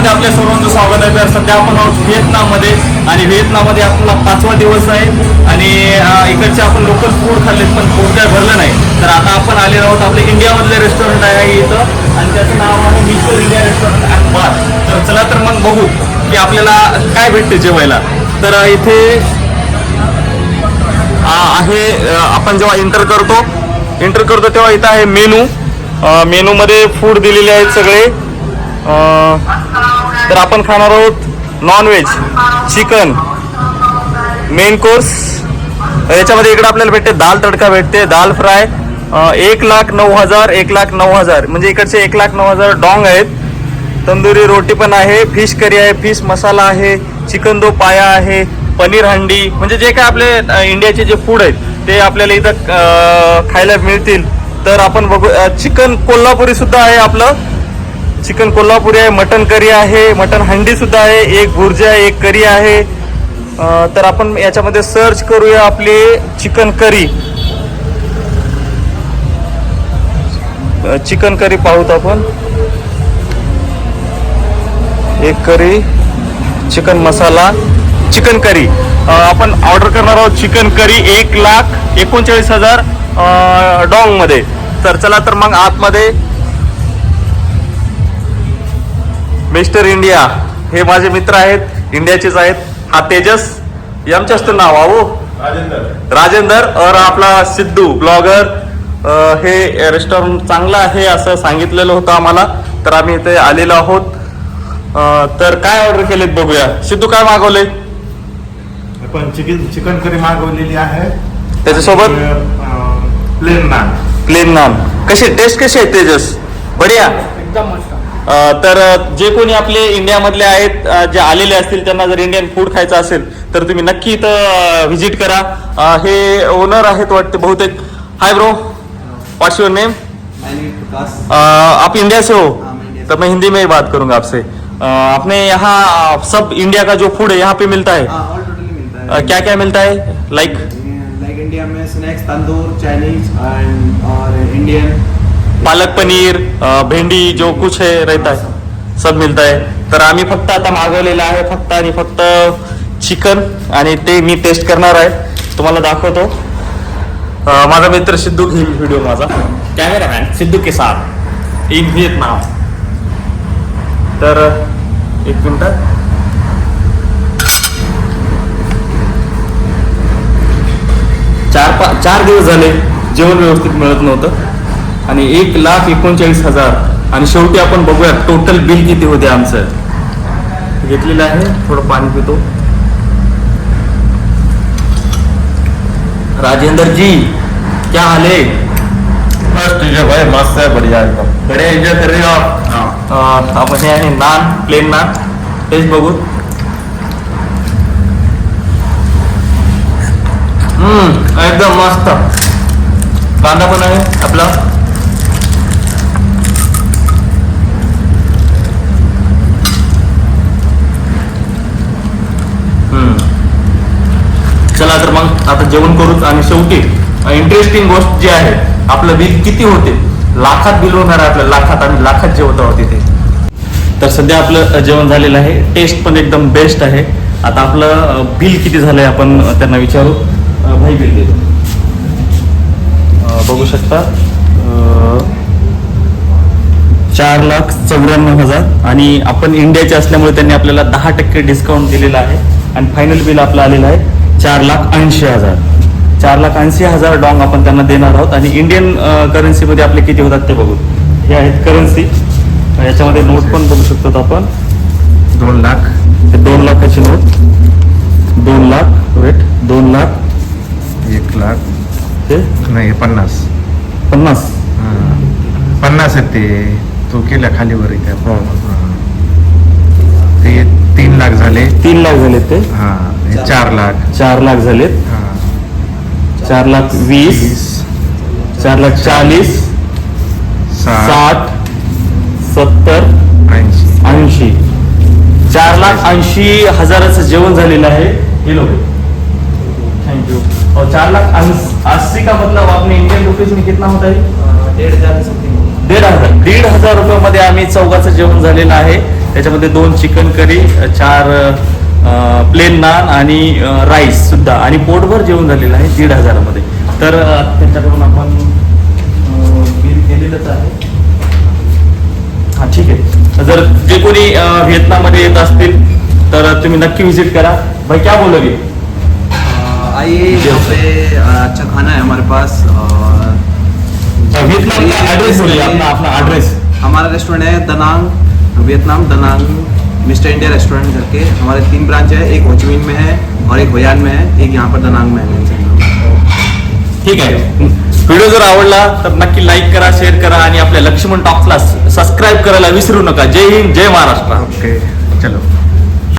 मध्ये आपल्या सर्वांचं स्वागत आहे. तर सध्या आपण आहोत व्हिएतनाममध्ये आणि व्हिएतनाममध्ये आपला 5वा दिवस आहे आणि इकडचे आपण लोकल फूड खाल्लेत पण पोट काय भरलं नाही. तर आता आपण आलेलो आहोत आपले इंडियामधले रेस्टॉरंट आहे इथं आणि त्याचं नाव आहे मिशेल इंडिया रेस्टॉरंट अँड बार. तर चला तर मग बघू की आपल्याला काय भेटते जेवायला. तर इथे आहे आपण जेव्हा एंटर करतो तेव्हा इथं आहे मेनू मध्ये फूड दिलेले आहेत सगळे. तर आपण खाणार आहोत नॉनव्हेज चिकन मेन कोर्स. याच्यामध्ये इकडे आपल्याला भेटते दाल तडका भेटते, दाल फ्राय 1,09,000 म्हणजे इकडचे 1,09,000 डोंग आहेत. तंदुरी रोटी पण आहे, फिश करी आहे, फिश मसाला आहे, चिकन दो पाया आहे, पनीर हंडी म्हणजे जे काय आपले इंडियाचे जे फूड आहेत ते आपल्याला इथं खायला मिळतील. तर आपण बघू चिकन कोल्हापुरी सुद्धा आहे, आपलं चिकन कोल्हापुरी आहे, मटन करी आहे, मटन हंडी सुद्धा आहे, एक भुर्जी आहे, एक करी आहे. तर आपण याच्यामध्ये सर्च करूया आपली चिकन करी पाहूत आपण. एक करी चिकन मसाला चिकन करी आपण ऑर्डर करणार आहोत. चिकन करी 1,39,000 डॉंग मध्ये. तर चला तर मग आतमध्ये मिस्टर इंडिया हे माझे मित्र आहेत, इंडियाचेच आहेत. हा तेजस यांचं असतं नाव आहो राजेंदर और आपला सिद्धू ब्लॉगर. हे रेस्टॉरंट चांगलं आहे असं सांगितलेलं होतं आम्हाला, तर आम्ही इथे आलेलो आहोत. तर काय ऑर्डर केलेत बघूया. सिद्धू काय मागवले? आपण चिकन करी मागवलेली आहे, त्याच्यासोबत प्लेन नान. कशी टेस्ट कशी आहे तेजस? बढिया एकदम मस्त. तर जे कोणी आपले इंडियामधले आहेत जे आलेले असतील त्यांना जर इंडियन फूड खायचं असेल तर तुम्ही नक्की इथं व्हिजिट करा. हे ओनर आहेत वाटते बहुतेक. Hi bro, what's your name? आप इंडिया से हो? तो मैं हिंदी में ही बात करूंगा आपसे. आपने यहाँ सब इंडिया का जो फूड है यहाँ पे मिलता है? ऑल टोटली मिलता है. क्या क्या मिलता है? लाइक इंडिया में स्नैक्स, तंदूर, चाइनीज और इंडियन, पालक पनीर, भेंडी जो कुछ है रहता है सब मिलता है. तर आम्ही फक्त आता मागवलेलं आहे फक्त चिकन आणि ते मी टेस्ट करणार आहे, तुम्हाला दाखवतो. माझा मित्र सिद्धू घेईल व्हिडिओ, माझा कॅमेरामॅन सिद्धू के साथ इन व्हिएतनाम. तर एक मिनिट. चार दिवस झाले जेवण व्यवस्थित मिळत नव्हतं आणि 1,39,000 आणि शेवटी आपण बघूया टोटल बिल किती होते आमचं. घेतलेलं आहे, थोडं पाणी पितो. राजेंद्र जी क्या हाल है? बस ठीक है भाई, मस्त है, बढ़िया एकदम. बड़े एंजॉय कर रहे हो आप? आपण हे आहे नान, प्लेन नान टेस्ट बघू. एकदम मस्त. कांदा पण आहे आपला. चला तर मग आता जेवण करूच आणि शेवटी इंटरेस्टिंग गोष्ट जी आहे, आपलं बिल किती होते? लाखात बिल होणार आहे आपलं, लाखात. आम्ही लाखात जेवत आहोत तिथे. तर सध्या आपलं जेवण झालेलं आहे, टेस्ट पण एकदम बेस्ट आहे. आता आपलं बिल किती झालंय आपण त्यांना विचारू. भाई बिल देतो. बघू शकता 4,94,000 आणि आपण इंडियाचे असल्यामुळे त्यांनी आपल्याला 10% डिस्काउंट दिलेला आहे आणि फायनल बिल आपलं आलेलं आहे 4,80,000. 4,80,000 डॉंग आपण त्यांना देणार आहोत. आणि इंडियन करन्सीमध्ये आपले किती होतात ते बघू. हे आहेत करन्सी, याच्यामध्ये नोट पण बघू शकतो आपण. 2 लाख, 2 लाखाची नोट. 2 लाख वेट, 2 लाख 1 लाख ते नाही 50 50 आहेत ते. तू केल्या खाली वर इथे ते 3 लाख झाले. 3 लाख झालेत ते. हा, 4 लाख. 4 लाख झालेत. हा, 4,20,000, 4,40,000, 60, 70, 80. 4,80,000 जेवण झालेलं आहे. हे लोक थैंक यू. और 4,80,000 का मतलब आपने इंडियन रुपीज में कितना होता है? 1,500 समथिंग. 1,500 रुपयामध्ये आम्ही चौघाचं जेवण झालेलं आहे. त्याच्यामध्ये 2 चिकन करी, 4 प्लेन नान आणि राईस सुद्धा आणि पोटभर जेवण झालेलं आहे 1,500 मध्ये. तर त्यांच्याकडून आपण बिल केलेलंच आहे. हां ठीक आहे. जर जे कोणी व्हिएतनाममध्ये येत असतील तर तुम्ही नक्की विजिट करा. भाई क्या बोलोगे? आइए, यहाँ पे अच्छा खाना है हमारे पास. वियतनाम का एड्रेस बोलिए, अपना एड्रेस. हमारा रेस्टोरेंट है Danang, Vietnam Danang Mister India restaurant करके. हमारे 3 ब्रांच है, एक होचिमिन में है और एक होयान में है, एक यहाँ पर दनांग में है. ठीक आहे. व्हिडिओ जर आवडला तर नक्की लाईक करा, शेअर करा आणि आपल्या लक्ष्मण टॉक्सला सबस्क्राईब करायला विसरू नका. जय हिंद, जय महाराष्ट्र. ओके चलो.